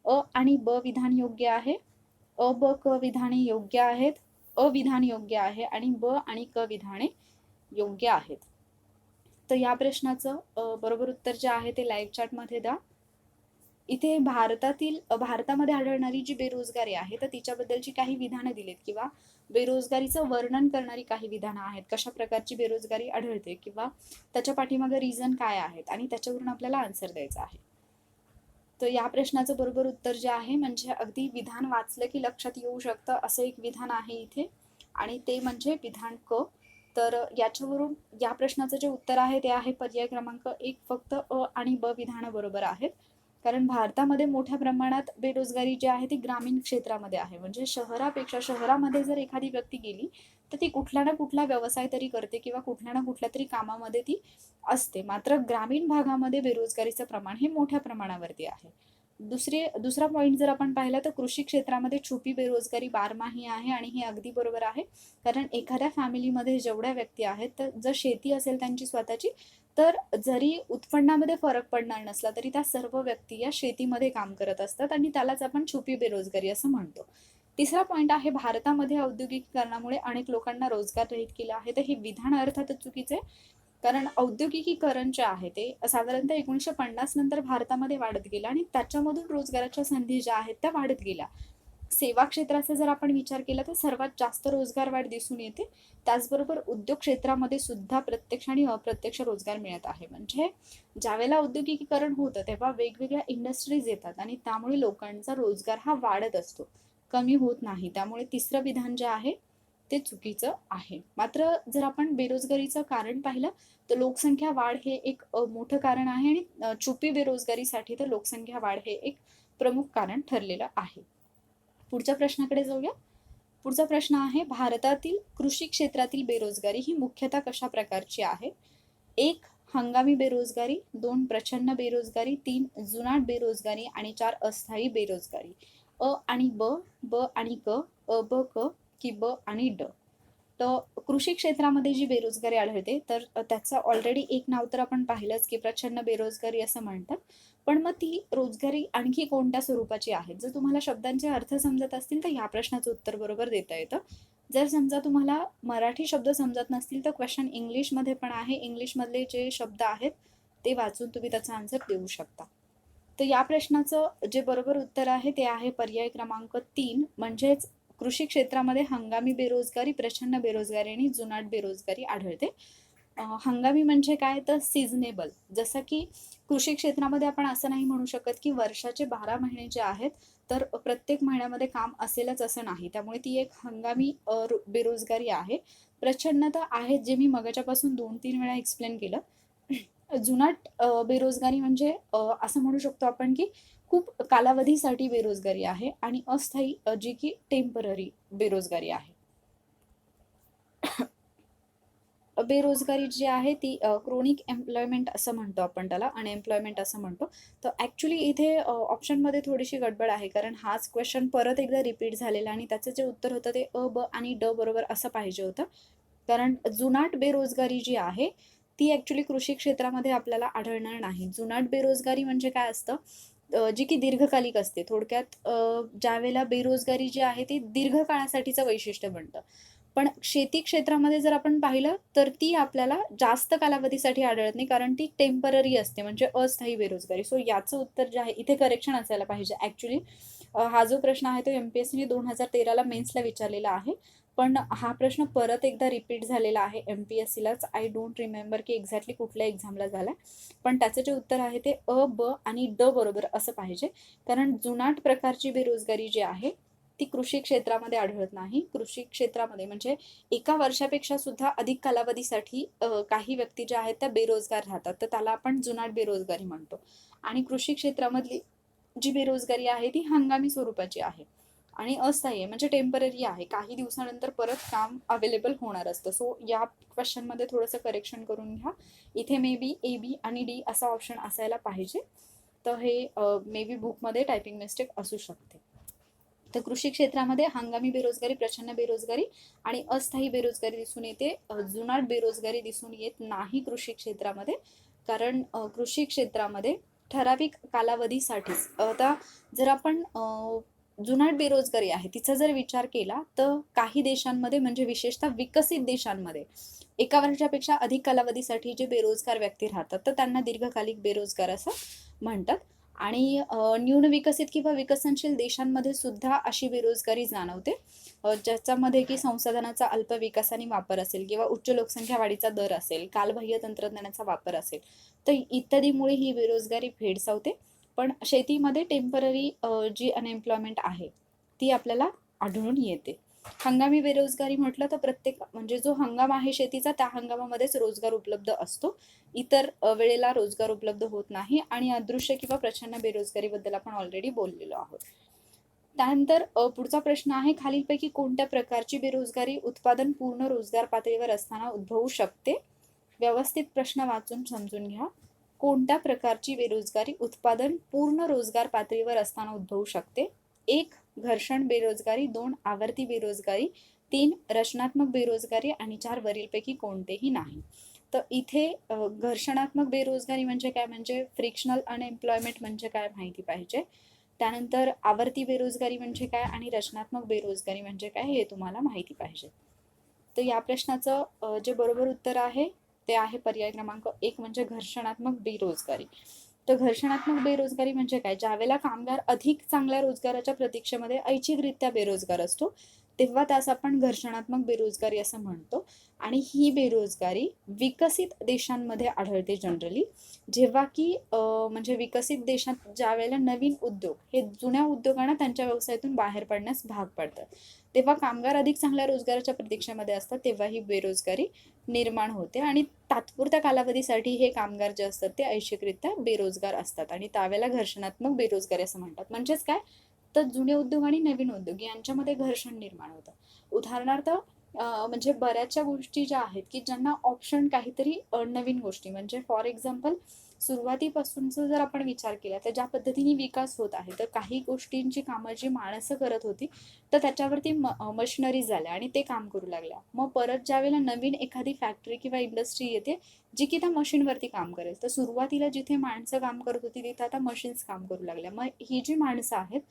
अ आणि ब विधान योग्य आहे. अ ब क विधाने योग्य आहेत. अ विधान योग्य आहे आणि ब आणि क विधाने योग्य आहेत. तर या प्रश्नाचं बरोबर उत्तर जे आहे ते लाईव्ह चॅटमध्ये द्या. इथे भारतामध्ये आढळणारी जी बेरोजगारी आहे तर तिच्याबद्दलची काही विधानं दिलीत, किंवा बेरोजगारीचं वर्णन करणारी काही विधानं आहेत, कशा प्रकारची बेरोजगारी आढळते किंवा त्याच्या पाठीमागे रिझन काय आहेत, आणि त्याच्यावरून आपल्याला आन्सर द्यायचा आहे. तर या प्रश्नाचं बरोबर उत्तर जे आहे, म्हणजे अगदी विधान वाचलं की लक्षात येऊ शकतं असं एक विधान आहे इथे, आणि ते म्हणजे विधान क. तर याच्यावरून या प्रश्नाचं जे उत्तर आहे ते आहे पर्याय क्रमांक 1. फक्त अ आणि ब विधानं बरोबर आहेत, कारण भारतामध्ये मोठ्या प्रमाणात बेरोजगारी जी आहे ती ग्रामीण क्षेत्रामध्ये आहे. म्हणजे शहरामध्ये जर एखादी व्यक्ती गेली तर ती कुठला ना कुठला व्यवसाय तरी करते किंवा कुठल्या ना कुठल्या तरी कामामध्ये ती असते. मात्र ग्रामीण भागामध्ये बेरोजगारीचं प्रमाण हे मोठ्या प्रमाणावरती आहे. दुसरा पॉईंट जर आपण पाहिला तर कृषी क्षेत्रामध्ये छुपी बेरोजगारी बारमाही आहे, आणि हे अगदी बरोबर आहे. कारण एखाद्या फॅमिलीमध्ये जेवढ्या व्यक्ती आहेत, तर जर शेती असेल त्यांची स्वतःची, तर जरी उत्पन्नामध्ये फरक पडणार नसला तरी त्या सर्व व्यक्ती या शेतीमध्ये काम करत असतात, आणि त्यालाच आपण छुपी बेरोजगारी असं म्हणतो. तिसरा पॉईंट आहे भारतामध्ये औद्योगिकीकरणामुळे अनेक लोकांना रोजगार रहित केला आहे. तर हे विधान अर्थातच चुकीचे, कारण औद्योगिकीकरण जे आहे ते साधारणतः 1950 नंतर भारतामध्ये वाढत गेलं, आणि त्याच्यामधून रोजगाराच्या संधी ज्या आहेत त्या वाढत गेल्या. सेवा क्षेत्राचा जर आपण विचार केला तर सर्वात जास्त रोजगार वाढ दिसून येते. त्याचबरोबर उद्योग क्षेत्रामध्ये सुद्धा प्रत्यक्ष आणि अप्रत्यक्ष रोजगार मिळत आहे. म्हणजे ज्यावेळेला औद्योगिकीकरण होतं तेव्हा वेगवेगळ्या इंडस्ट्रीज येतात, आणि त्यामुळे लोकांचा रोजगार हा वाढत असतो, कमी होत नाही. त्यामुळे तिसरं विधान जे आहे ते चुकीचं आहे. मात्र जर आपण बेरोजगारीचं कारण पाहिलं तर लोकसंख्या वाढ हे एक मोठं कारण आहे, आणि छुपी बेरोजगारीसाठी तर लोकसंख्या वाढ हे एक प्रमुख कारण ठरलेलं आहे. पुढच्या प्रश्नाकडे जाऊया. पुढचा प्रश्न आहे, भारतातील कृषी क्षेत्रातील बेरोजगारी ही मुख्यतः कशा प्रकारची आहे? 1. हंगामी बेरोजगारी, 2. प्रचंड बेरोजगारी, 3. जुनाट बेरोजगारी, आणि 4. अस्थायी बेरोजगारी. अ आणि ब, ब आणि क, अ ब क, की ब आणि ड. तर कृषी क्षेत्रामध्ये जी बेरोजगारी आढळते तर त्याचं ऑलरेडी एक नाव तर आपण पाहिलंच की प्रचंड बेरोजगारी असं म्हणतात. पण मग ती रोजगारी आणखी कोणत्या स्वरूपाची आहे? जर तुम्हाला शब्दांचे अर्थ समजत असतील तर या प्रश्नाचं उत्तर बरोबर देता येतं. जर समजा तुम्हाला मराठी शब्द समजत नसतील तर क्वेश्चन इंग्लिशमध्ये पण आहे. इंग्लिशमधले जे शब्द आहेत ते वाचून तुम्ही त्याचा आन्सर देऊ शकता. तर या प्रश्नाचं जे बरोबर उत्तर आहे ते आहे पर्याय क्रमांक 3, म्हणजेच कृषी क्षेत्रामध्ये हंगामी बेरोजगारी, प्रचंड बेरोजगारी आणि जुनाट बेरोजगारी आढळते. हंगामी म्हणजे काय तर सीझनेबल, जसं की कृषी क्षेत्रामध्ये आपण असं नाही म्हणू शकत की वर्षाचे 12 महिने जे आहेत तर प्रत्येक महिन्यामध्ये काम असेलच असं नाही, त्यामुळे ती एक हंगामी बेरोजगारी आहे. प्रचंड तर आहेत जे मी मगाच्यापासून 2-3 वेळा एक्सप्लेन केलं. जुनाट बेरोजगारी म्हणजे असं म्हणू शकतो आपण की खूप कालावधीसाठी बेरोजगारी आहे, आणि अस्थायी जी की टेम्पररी बेरोजगारी आहे. बेरोजगारी जी आहे ती क्रोनिक एम्प्लॉयमेंट असं म्हणतो आपण त्याला, अनएम्प्लॉयमेंट असं म्हणतो. तर ॲक्च्युली इथे ऑप्शनमध्ये थोडीशी गडबड आहे, कारण हाच क्वेश्चन परत एकदा रिपीट झालेला, आणि त्याचं जे उत्तर होतं ते अ, ब आणि ड बरोबर असं पाहिजे होतं. कारण जुनाट बेरोजगारी जी आहे ती ॲक्च्युली कृषी क्षेत्रामध्ये आपल्याला आढळणार नाही. जुनाट बेरोजगारी म्हणजे काय असतं, जी की दीर्घकालिक असते. थोडक्यात ज्यावेळेला बेरोजगारी जी आहे ती दीर्घकाळासाठीचं वैशिष्ट्य बनतं. पण शेती क्षेत्रामध्ये जर आपण पाहिलं तर ती आपल्याला जास्त कालावधीसाठी आढळत नाही, कारण ती टेम्पररी असते, म्हणजे अस्थायी बेरोजगारी. सो याचं उत्तर जे आहे इथे करेक्शन असायला पाहिजे. ॲक्च्युली हा जो प्रश्न आहे तो MPSCने 2013ला मेन्सला विचारलेला आहे, पण हा प्रश्न परत एकदा रिपीट झालेला आहे MPSCलाच. आय डोंट रिमेंबर की एक्झॅक्टली कुठल्या एक्झामला झाला, पण त्याचं जे उत्तर आहे ते अ, ब आणि ड बरोबर असं पाहिजे. कारण जुनाट प्रकारची बेरोजगारी जी आहे ती कृषी क्षेत्रामध्ये आढळत नाही. कृषी क्षेत्रामध्ये म्हणजे एका वर्षापेक्षा सुद्धा अधिक कालावधीसाठी काही व्यक्ती ज्या आहेत त्या बेरोजगार राहतात, तर त्याला आपण जुनाट बेरोजगारी म्हणतो. आणि कृषी क्षेत्रामधली जी बेरोजगारी आहे ती हंगामी स्वरूपाची आहे, आणि अस्थायी आहे, म्हणजे टेम्पररी आहे. काही दिवसानंतर परत काम अवेलेबल होणार असतं. सो या क्वेश्चनमध्ये थोडंसं करेक्शन करून घ्या. इथे मे बी ए, बी आणि डी असा ऑप्शन असायला पाहिजे. तर हे मे बी बुकमध्ये टायपिंग मिस्टेक असू शकते. तर कृषी क्षेत्रामध्ये हंगामी बेरोजगारी, प्रचंड बेरोजगारी आणि अस्थायी बेरोजगारी दिसून येते. जुनाट बेरोजगारी दिसून येत नाही कृषी क्षेत्रामध्ये, कारण कृषी क्षेत्रामध्ये ठराविक कालावधीसाठीच. आता जर आपण जुनाट बेरोजगारी आहे तिचा जर विचार केला तर काही देशांमध्ये, म्हणजे विशेषतः विकसित देशांमध्ये, एका वर्षापेक्षा अधिक कालावधीसाठी जे बेरोजगार व्यक्ती राहतात तर त्यांना दीर्घकालिक बेरोजगार असं म्हणतात. आणि न्यून विकसित किंवा विकसनशील देशांमध्ये सुद्धा अशी बेरोजगारी जाणवते, ज्याच्यामध्ये की संसाधनाचा अल्प विकास आणि वापर असेल किंवा उच्च लोकसंख्या वाढीचा दर असेल, कालबाह्य तंत्रज्ञानाचा वापर असेल, तर इत्यादीमुळे ही बेरोजगारी भेडसावते. पण शेतीमध्ये टेम्पररी जी अनएम्प्लॉयमेंट आहे ती आपल्याला आढळून येते. हंगामी बेरोजगारी म्हटलं तर प्रत्येक, म्हणजे जो हंगाम आहे शेतीचा त्या हंगामामध्येच रोजगार उपलब्ध असतो, इतर वेळेला रोजगार उपलब्ध होत नाही. आणि अदृश्य किंवा प्रचंड बेरोजगारीबद्दल आपण ऑलरेडी बोललेलो आहोत. त्यानंतर पुढचा प्रश्न आहे, खालीलपैकी कोणत्या प्रकारची बेरोजगारी उत्पादन पूर्ण रोजगार पातळीवर असताना उद्भवू शकते? व्यवस्थित प्रश्न वाचून समजून घ्या. कोणत्या प्रकारची बेरोजगारी उत्पादन पूर्ण रोजगार पातळीवर असताना उद्भवू शकते? 1. घर्षण बेरोजगारी, 2. आवर्ती बेरोजगारी, 3. रचनात्मक बेरोजगारी आणि 4. वरीलपैकी कोणतेही नाही. तर इथे घर्षणात्मक बेरोजगारी म्हणजे काय, म्हणजे फ्रिक्शनल अनएम्प्लॉयमेंट म्हणजे काय माहिती पाहिजे. त्यानंतर आवर्ती बेरोजगारी म्हणजे काय आणि रचनात्मक बेरोजगारी म्हणजे काय हे तुम्हाला माहिती पाहिजे. तर या प्रश्नाचं जे बरोबर उत्तर आहे ते आहे पर्याय क्रमांक 1, म्हणजे घर्षणात्मक बेरोजगारी. तर घर्षणात्मक बेरोजगारी म्हणजे काय, ज्यावेळेला कामगार अधिक चांगल्या रोजगाराच्या प्रतीक्षेमध्ये ऐच्छिकरित्या बेरोजगार असतो तेव्हा त्यास आपण घर्षणात्मक बेरोजगारी असं म्हणतो. आणि ही बेरोजगारी विकसित देशांमध्ये आढळते जनरली, जेव्हा की म्हणजे विकसित देशात ज्या वेळेला नवीन उद्योग हे जुन्या उद्योगांना त्यांच्या व्यवसायातून बाहेर पडण्यास भाग पडतात, तेव्हा कामगार अधिक चांगल्या रोजगाराच्या प्रतीक्षेमध्ये असतात, तेव्हा ही बेरोजगारी निर्माण होते. आणि तात्पुरत्या कालावधीसाठी हे कामगार जे असतात ते ऐच्छिकरित्या बेरोजगार असतात आणि त्यावेळेला घर्षणात्मक बेरोजगारी असं म्हणतात. म्हणजेच काय, तर जुने उद्योग आणि नवीन उद्योग यांच्यामध्ये घर्षण निर्माण होतं. उदाहरणार्थ म्हणजे बऱ्याचशा गोष्टी ज्या आहेत की ज्यांना ऑप्शन काहीतरी नवीन गोष्टी, म्हणजे फॉर एक्झाम्पल सुरुवातीपासूनचा जर आपण विचार केला तर ज्या पद्धतीने विकास होत आहे, तर काही गोष्टींची कामं जी माणसं करत होती तर त्याच्यावरती मशिनरी झाल्या आणि ते काम करू लागल्या. मग परत ज्यावेळेला नवीन एखादी फॅक्टरी किंवा इंडस्ट्री येते जी की त्या मशीनवरती काम करेल, तर सुरुवातीला जिथे माणसं काम करत होती तिथे आता मशीन्स काम करू लागल्या. मग ही जी माणसं आहेत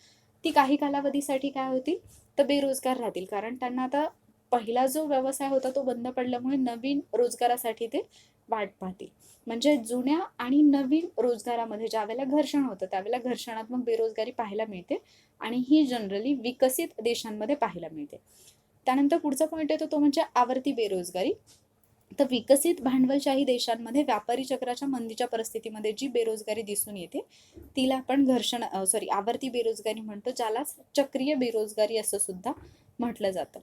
ती काही कालावधीसाठी काय होतील, तर बेरोजगार राहतील, कारण त्यांना आता पहिला जो व्यवसाय होता तो बंद पडल्यामुळे नवीन रोजगारासाठी ते वाट पाहतील. म्हणजे जुन्या आणि नवीन रोजगारामध्ये ज्या वेळेला घर्षण होतं त्यावेळेला घर्षणात्मक बेरोजगारी पाहायला मिळते आणि ही जनरली विकसित देशांमध्ये पाहायला मिळते. त्यानंतर पुढचा पॉईंट येतो तो म्हणजे आवर्ती बेरोजगारी. तर विकसित भांडवलशाही देशांमध्ये व्यापारी चक्राच्या मंदीच्या परिस्थितीमध्ये जी बेरोजगारी दिसून येते तिला आपण आवर्ती बेरोजगारी म्हणतो, ज्याला चक्रीय बेरोजगारी असं सुद्धा म्हटलं जातं.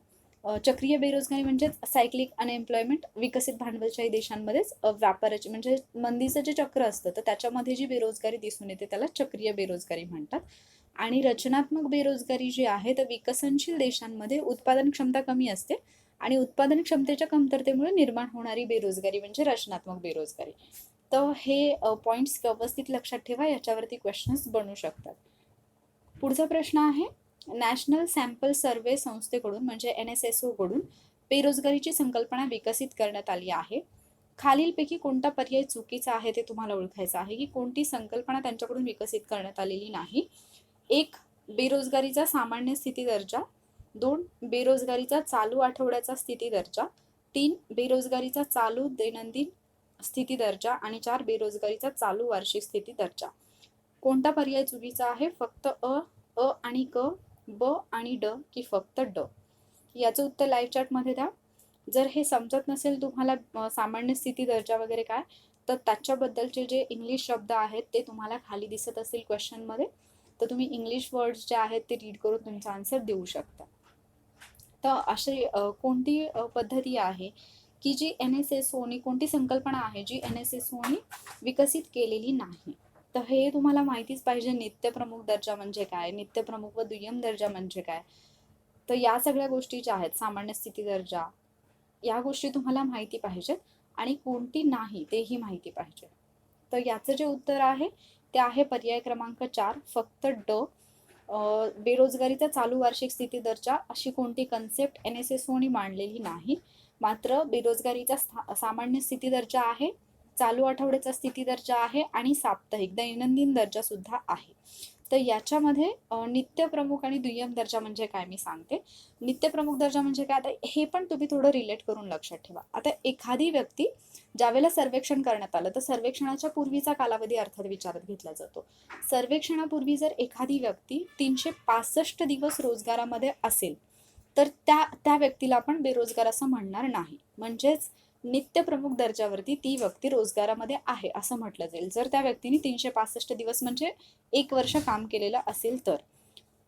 चक्रीय बेरोजगारी म्हणजे सायक्लिक अनएम्प्लॉयमेंट विकसित भांडवलशाही देशांमध्येच व्यापाराची, म्हणजे मंदीचं जे चक्र असतं तर त्याच्यामध्ये जी बेरोजगारी दिसून येते त्याला चक्रीय बेरोजगारी म्हणतात. आणि रचनात्मक बेरोजगारी जी आहे तर विकसनशील देशांमध्ये उत्पादन क्षमता कमी असते आणि उत्पादन क्षमतेच्या कमतरतेमुळे निर्माण होणारी बेरोजगारी म्हणजे रचनात्मक बेरोजगारी. तर हे पॉइंट्स व्यवस्थित लक्षात ठेवा, याच्यावरती क्वेश्चन्स बनू शकतात. पुढचा प्रश्न आहे, नॅशनल सॅम्पल सर्व्हे संस्थेकडून म्हणजे NSSO कडून बेरोजगारीची संकल्पना विकसित करण्यात आली आहे. खालीलपैकी कोणता पर्याय चुकीचा आहे ते तुम्हाला ओळखायचं आहे की कोणती संकल्पना त्यांच्याकडून विकसित करण्यात आलेली नाही. 1. बेरोजगारीचा सामान्य स्थिती दर्जा, 2. बेरोजगारीचा चालू आठवड्याचा स्थिती दर्जा, 3. बेरोजगारीचा चालू दैनंदिन स्थिती दर्जा आणि 4. बेरोजगारीचा चालू वार्षिक स्थिती दर्जा. कोणता पर्याय चुकीचा आहे? फक्त अ आणि क, ब आणि ड की फक्त ड? याचं उत्तर लाईव्ह चॅटमध्ये द्या. जर हे समजत नसेल तुम्हाला सामान्य स्थिती दर्जा वगैरे काय, तर त्याच्याबद्दलचे जे इंग्लिश शब्द आहेत ते तुम्हाला खाली दिसत असतील क्वेश्चनमध्ये, तर तुम्ही इंग्लिश वर्ड्स जे आहेत ते रीड करून तुमचा आन्सर देऊ शकता. तर अशी कोणती पद्धती आहे की जी NSSOने, कोणती संकल्पना आहे जी NSSOने विकसित केलेली नाही? तर हे तुम्हाला माहितीच पाहिजे. नित्यप्रमुख दर्जा म्हणजे काय, नित्यप्रमुख व दुय्यम दर्जा म्हणजे काय, तर या सगळ्या गोष्टी ज्या आहेत, सामान्य स्थिती दर्जा, या गोष्टी तुम्हाला माहिती पाहिजेत आणि कोणती नाही तेही माहिती पाहिजे. तर याचं जे उत्तर आहे ते आहे पर्याय क्रमांक 4 फक्त ड. बेरोजगारीचा चालू वार्षिक स्थिती दर्जा अशी कोणती कन्सेप्ट NSSOने मांडलेली नाही. मात्र बेरोजगारीचा सामान्य स्थिती दर्जा आहे, चालू आठवड्याचा स्थिती दर्जा आहे आणि साप्ताहिक दैनंदिन दर्जा सुद्धा आहे. तर याच्यामध्ये नित्य प्रमुख आणि दुय्यम दर्जा म्हणजे काय मी सांगते. नित्य प्रमुख दर्जा म्हणजे काय, आता हे पण तुम्ही थोडं रिलेट करून लक्षात ठेवा. आता एखादी व्यक्ती ज्यावेळेला सर्वेक्षण करण्यात आलं तर सर्वेक्षणाच्या पूर्वीचा कालावधी अर्थात विचारात घेतला जातो. सर्वेक्षणापूर्वी जर एखादी व्यक्ती 365 दिवस रोजगारामध्ये असेल तर त्या व्यक्तीला आपण बेरोजगार असं म्हणणार नाही. म्हणजेच नित्य प्रमुख दर्जावरती ती व्यक्ती रोजगारामध्ये आहे असं म्हटलं जाईल जर त्या व्यक्तीने 365 दिवस म्हणजे 1 वर्ष काम केलेलं असेल तर.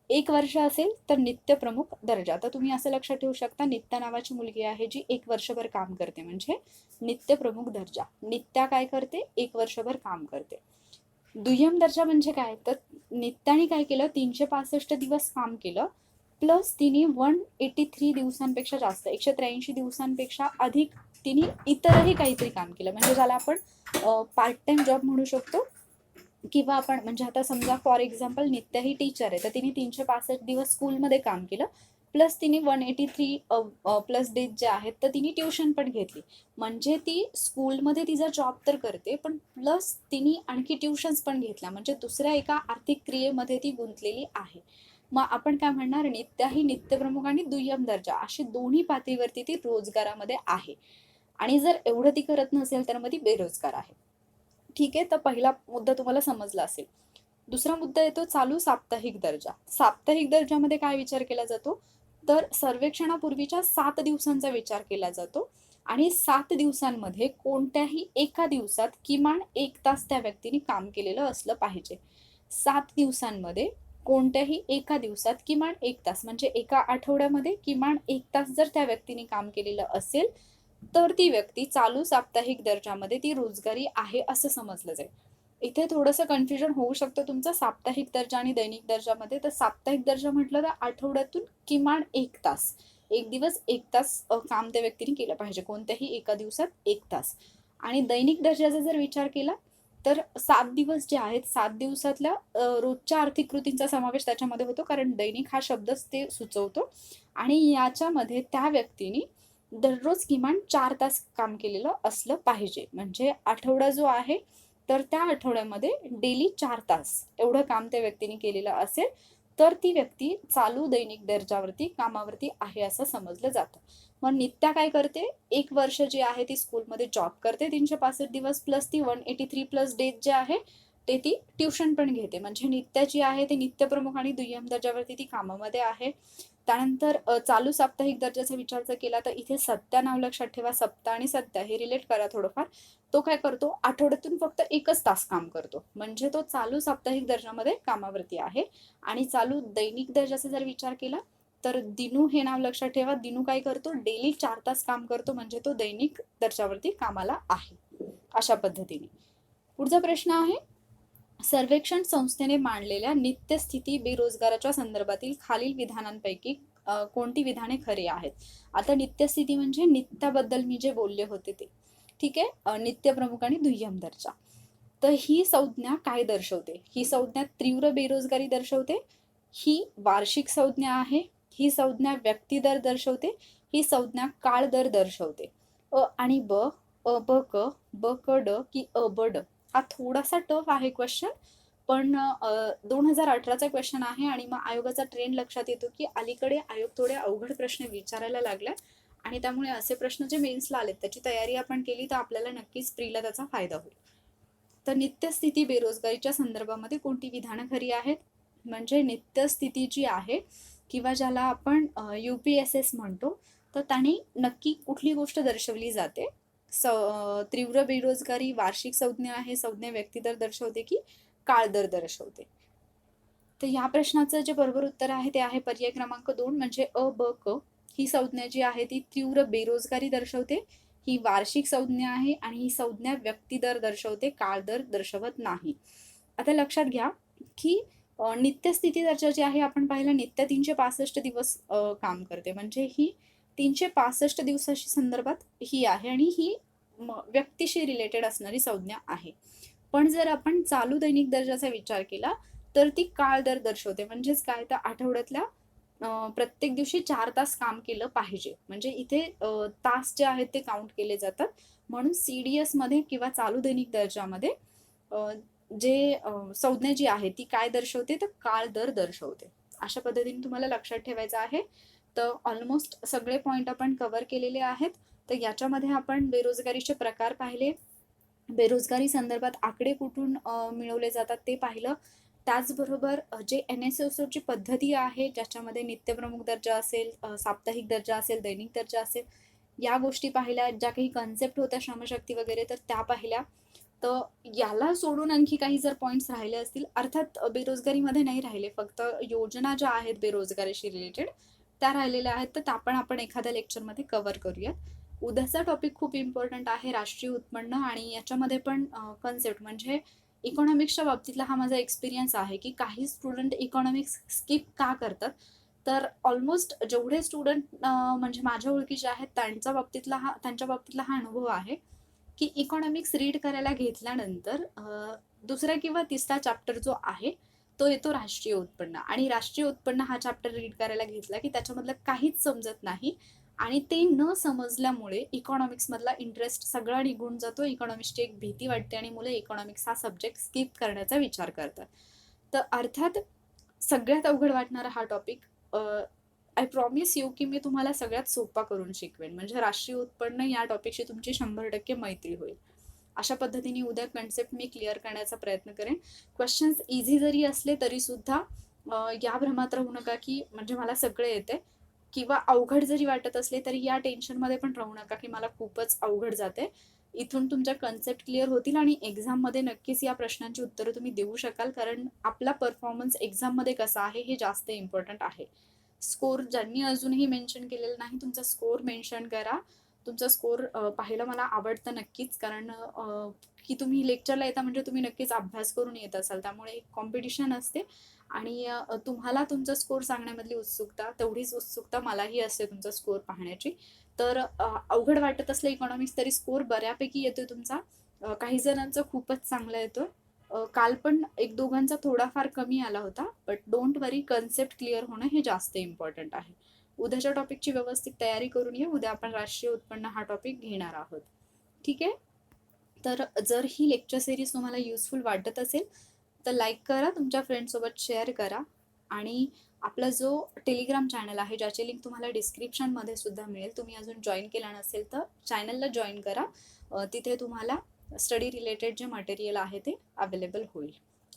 1 वर्ष असेल तर नित्य प्रमुख दर्जा. आता तुम्ही असं लक्षात ठेवू शकता, नित्या नावाची मुलगी आहे जी 1 वर्षभर काम करते म्हणजे नित्य प्रमुख दर्जा. नित्या काय करते, 1 वर्षभर काम करते. दुय्यम दर्जा म्हणजे काय, तर नित्याने काय केलं, 365 दिवस काम केलं प्लस तिने 183 दिवसांपेक्षा जास्त 183 दिवसांपेक्षा अधिक तिने इतरही काहीतरी काम केलं, म्हणजे ज्याला आपण पार्ट टाइम जॉब म्हणू शकतो. किंवा आपण म्हणजे आता समजा for example Nitya he teacher आहे तर तिने 365 दिवस स्कूलमध्ये काम केलं प्लस तिने 183 प्लस डेज जे आहेत तर तिने ट्युशन पण घेतली. म्हणजे ती स्कूलमध्ये तिचा जॉब तर करते पण प्लस तिने आणखी ट्युशन्स पण घेतल्या, म्हणजे दुसऱ्या एका आर्थिक क्रियेमध्ये ती गुंतलेली आहे. मग आपण काय म्हणणार, नित्या ही नित्यप्रमुख आणि दुय्यम दर्जा अशी दोन्ही पातळीवरती ती रोजगारामध्ये आहे. आणि जर एवढं ती करत नसेल तर मग ती बेरोजगार आहे. ठीक आहे, तर पहिला मुद्दा तुम्हाला समजला असेल. दुसरा मुद्दा येतो चालू साप्ताहिक दर्जा. साप्ताहिक दर्जामध्ये काय विचार केला जातो, तर सर्वेक्षणापूर्वीच्या 7 दिवसांचा विचार केला जातो आणि 7 दिवसांमध्ये कोणत्याही एका दिवसात किमान 1 तास त्या व्यक्तीने काम केलेलं असलं पाहिजे. 7 दिवसांमध्ये कोणत्याही एका दिवसात किमान 1 तास म्हणजे एका आठवड्यामध्ये किमान 1 तास जर त्या व्यक्तीने काम केलेलं असेल तर ती व्यक्ती चालू साप्ताहिक दर्जामध्ये ती रोजगारी आहे असं समजलं जाईल. इथे थोडंसं कन्फ्युजन होऊ शकतं तुमचं साप्ताहिक दर्जा आणि दैनिक दर्जामध्ये. तर साप्ताहिक दर्जा म्हटलं तर आठवड्यातून किमान 1 तास, 1 दिवस 1 तास काम त्या व्यक्तीने केलं पाहिजे, कोणत्याही एका दिवसात 1 तास. आणि दैनिक दर्जाचा जर विचार केला तर 7 दिवस जे आहेत 7 दिवसातल्या रोजच्या आर्थिक कृतींचा समावेश त्याच्यामध्ये होतो, कारण दैनिक हा शब्दच ते सुचवतो. आणि याच्यामध्ये त्या व्यक्तीने दररोज किमान 4 तास काम केलेलं असलं पाहिजे. म्हणजे आठवडा जो आहे तर त्या आठवड्यामध्ये डेली 4 तास एवढं काम त्या व्यक्तीने केलेलं असेल तर ती व्यक्ती चालू दैनिक दर्जावरती कामावरती आहे असं समजलं जातं. मग नित्या काय करते, 1 वर्ष जे आहे ती स्कूलमध्ये जॉब करते 365 दिवस प्लस ती 183 प्लस डेज जे आहे ते ती ट्युशन पण घेते. म्हणजे नित्या जी आहे ते नित्यप्रमुख आणि दुय्यम दर्जावरती ती कामामध्ये आहे. त्यानंतर चालू साप्ताहिक दर्जाचा विचार जर केला तर इथे सत्या नाव लक्षात ठेवा. सप्ताह आणि सत्या हे रिलेट करा थोडंफार. तो काय करतो, आठवड्यातून फक्त 1च तास काम करतो, म्हणजे तो चालू साप्ताहिक दर्जामध्ये कामावरती आहे. आणि चालू दैनिक दर्जाचा जर विचार केला तर दिनू हे नाव लक्षात ठेवा. दिनू काय करतो, डेली 4 तास काम करतो, म्हणजे तो दैनिक दर्जावरती कामाला आहे. अशा पद्धतीने पुढचा प्रश्न आहे, सर्वेक्षण संस्थेने मांडलेल्या नित्यस्थिती बेरोजगाराच्या संदर्भातील खालील विधानांपैकी कोणती विधाने खरी आहेत. आता नित्यस्थिती म्हणजे नित्याबद्दल मी जे बोलले होते ते. ठीक आहे, नित्य प्रमुख आणि दुय्यम दर्जा. तर ही संज्ञा काय दर्शवते, ही संज्ञा तीव्र बेरोजगारी दर्शवते, ही वार्षिक संज्ञा आहे, ही संज्ञा व्यक्ती दर दर्शवते, ही संज्ञा काळ दर दर्शवते. अ आणि ब, अ ब क, ब क ड की अ ब ड. हा थोडासा टफ आहे क्वेश्चन, पण 2018चा क्वेश्चन आहे आणि मग आयोगाचा ट्रेंड लक्षात येतो की अलीकडे आयोग थोडे अवघड प्रश्न विचारायला लागला आणि त्यामुळे असे प्रश्न जे मेन्सला आलेत त्याची तयारी आपण केली तर आपल्याला नक्कीच प्रीला त्याचा फायदा होईल. तर नित्यस्थिती बेरोजगारीच्या संदर्भामध्ये कोणती विधानं खरी आहेत, म्हणजे नित्यस्थिती जी आहे किंवा ज्याला आपण UPSS म्हणतो तर त्याने नक्की कुठली गोष्ट दर्शवली जाते. तीव्र बेरोजगारी वार्षिक संज्ञा आहे, संज्ञा व्यक्ती दर दर्शवते की काळ दर दर्शवते. तर या प्रश्नाचं जे बरोबर उत्तर आहे ते आहे पर्याय क्रमांक 2 म्हणजे अ ब क. ही संज्ञा जी आहे ती तीव्र बेरोजगारी दर्शवते, ही वार्षिक संज्ञा आहे आणि ही संज्ञा व्यक्ती दर दर्शवते, काळ दर दर्शवत नाही. आता लक्षात घ्या की नित्यस्थिती दर्जा जी आहे आपण पाहिलं नित्य 365 दिवस काम करते, म्हणजे ही 365 दिवसाशी संदर्भात ही आहे आणि ही व्यक्तीशी रिलेटेड असणारी संज्ञा आहे. पण जर आपण चालू दैनिक दर्जाचा विचार केला तर ती काळ दर दर्शवते. म्हणजेच काय, तर आठवड्यातल्या प्रत्येक दिवशी 4 तास काम केलं पाहिजे. म्हणजे इथे तास जे आहेत ते काउंट केले जातात. म्हणून CDS मध्ये किंवा चालू दैनिक दर्जामध्ये अ, जे संज्ञा जी आहे ती काय दर्शवते, तर काळ दर दर्शवते. अशा पद्धतीने तुम्हाला लक्षात ठेवायचं आहे. तर ऑलमोस्ट सगळे पॉइंट आपण कव्हर केलेले आहेत. तर याच्यामध्ये आपण बेरोजगारीचे प्रकार पाहिले, बेरोजगारी संदर्भात आकडे कुठून मिळवले जातात ते पाहिलं. त्याचबरोबर जे NSSOची पद्धती आहे, ज्याच्यामध्ये नित्यप्रमुख दर्जा असेल, साप्ताहिक दर्जा असेल, दैनिक दर्जा असेल, या गोष्टी पाहिल्या. ज्या काही कन्सेप्ट होत्या श्रमशक्ती वगैरे, तर त्या पाहिल्या. तर याला सोडून आणखी काही जर पॉईंट्स राहिले असतील, अर्थात बेरोजगारीमध्ये नाही राहिले, फक्त योजना ज्या आहेत बेरोजगारीशी रिलेटेड त्या राहिलेल्या आहेत, तर त्या पण आपण एखाद्या लेक्चरमध्ये कव्हर करूयात. उद्याचा टॉपिक खूप इम्पॉर्टंट आहे, राष्ट्रीय उत्पन्न. आणि याच्यामध्ये पण कन्सेप्ट म्हणजे इकॉनॉमिक्सच्या बाबतीतला हा माझा एक्सपिरियन्स आहे की काही स्टुडंट इकॉनॉमिक्स स्किप का करतात. तर ऑलमोस्ट जेवढे स्टुडंट म्हणजे माझ्या ओळखीचे आहेत त्यांच्या बाबतीतला हा अनुभव आहे की इकॉनॉमिक्स रीड करायला घेतल्यानंतर दुसरा किंवा तिसरा चॅप्टर जो आहे तो येतो राष्ट्रीय उत्पन्न. आणि राष्ट्रीय उत्पन्न हा चॅप्टर रीड करायला घेतला की त्याच्यामधलं काहीच समजत नाही. आणि ते न समजल्यामुळे इकॉनॉमिक्स मधला इंटरेस्ट सगळा निघून जातो. इकॉनॉमिक्सची एक भीती वाटते आणि मुलं इकॉनॉमिक्स हा सब्जेक्ट स्किप करण्याचा विचार करतात. तर अर्थात सगळ्यात अवघड वाटणारा हा टॉपिक, आय प्रॉमिस यू की मी तुम्हाला सगळ्यात सोपा करून शिकवेन. म्हणजे राष्ट्रीय उत्पन्न या टॉपिकशी तुमची 100% मैत्री होईल. अशा पद्धतीने उद्या कन्सेप्ट मी क्लिअर करण्याचा प्रयत्न करेन. क्वेश्चन्स इझी जरी असले तरी सुद्धा या भ्रमात राहू नका की म्हणजे मला सगळे येते, किंवा अवघड जरी वाटत असले तरी या टेन्शनमध्ये पण राहू नका की मला खूपच अवघड जाते. इथून तुमच्या कन्सेप्ट क्लिअर होतील आणि एक्झाममध्ये नक्कीच या प्रश्नांची उत्तरं तुम्ही देऊ शकाल, कारण आपला परफॉर्मन्स एक्झाममध्ये कसा आहे हे जास्त इम्पॉर्टंट आहे. स्कोर ज्यांनी अजूनही मेन्शन केलेलं नाही, तुमचा स्कोर मेन्शन करा. तुमचा स्कोर पाहायला मला आवडतं नक्कीच, कारण की तुम्ही लेक्चरला येता म्हणजे तुम्ही नक्कीच अभ्यास करून येत असाल, त्यामुळे एक कॉम्पिटिशन असते. आणि तुम्हाला तुमचा स्कोर सांगण्यामधली उत्सुकता, तेवढीच उत्सुकता मलाही असते तुमचा स्कोर पाहण्याची. तर अवघड वाटत असलं इकॉनॉमिक्स तरी स्कोर बऱ्यापैकी येतोय तुमचा. काही जणांचा खूपच चांगला येतोय. काल पण एक दोघांचा थोडाफार कमी आला होता, but don't worry, concept clear होणं हे जास्त इम्पॉर्टंट आहे. उद्याच्या टॉपिकची व्यवस्थित तयारी करून ये. उद्या आपण राष्ट्रीय उत्पन्न हा टॉपिक घेणार आहोत. ठीक आहे. तर जर ही लेक्चर सिरीज तुम्हाला युजफुल वाटत असेल तर लाईक करा, तुमच्या फ्रेंडसोबत शेअर करा. आणि आपला जो टेलिग्राम चॅनल आहे, ज्याची लिंक तुम्हाला डिस्क्रिप्शनमध्ये सुद्धा मिळेल, तुम्ही अजून जॉईन केला नसेल तर चॅनलला जॉईन करा. तिथे तुम्हाला स्टडी रिलेटेड जे मटेरियल आहे ते अवेलेबल होईल.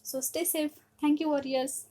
So stay safe. Thank you warriors.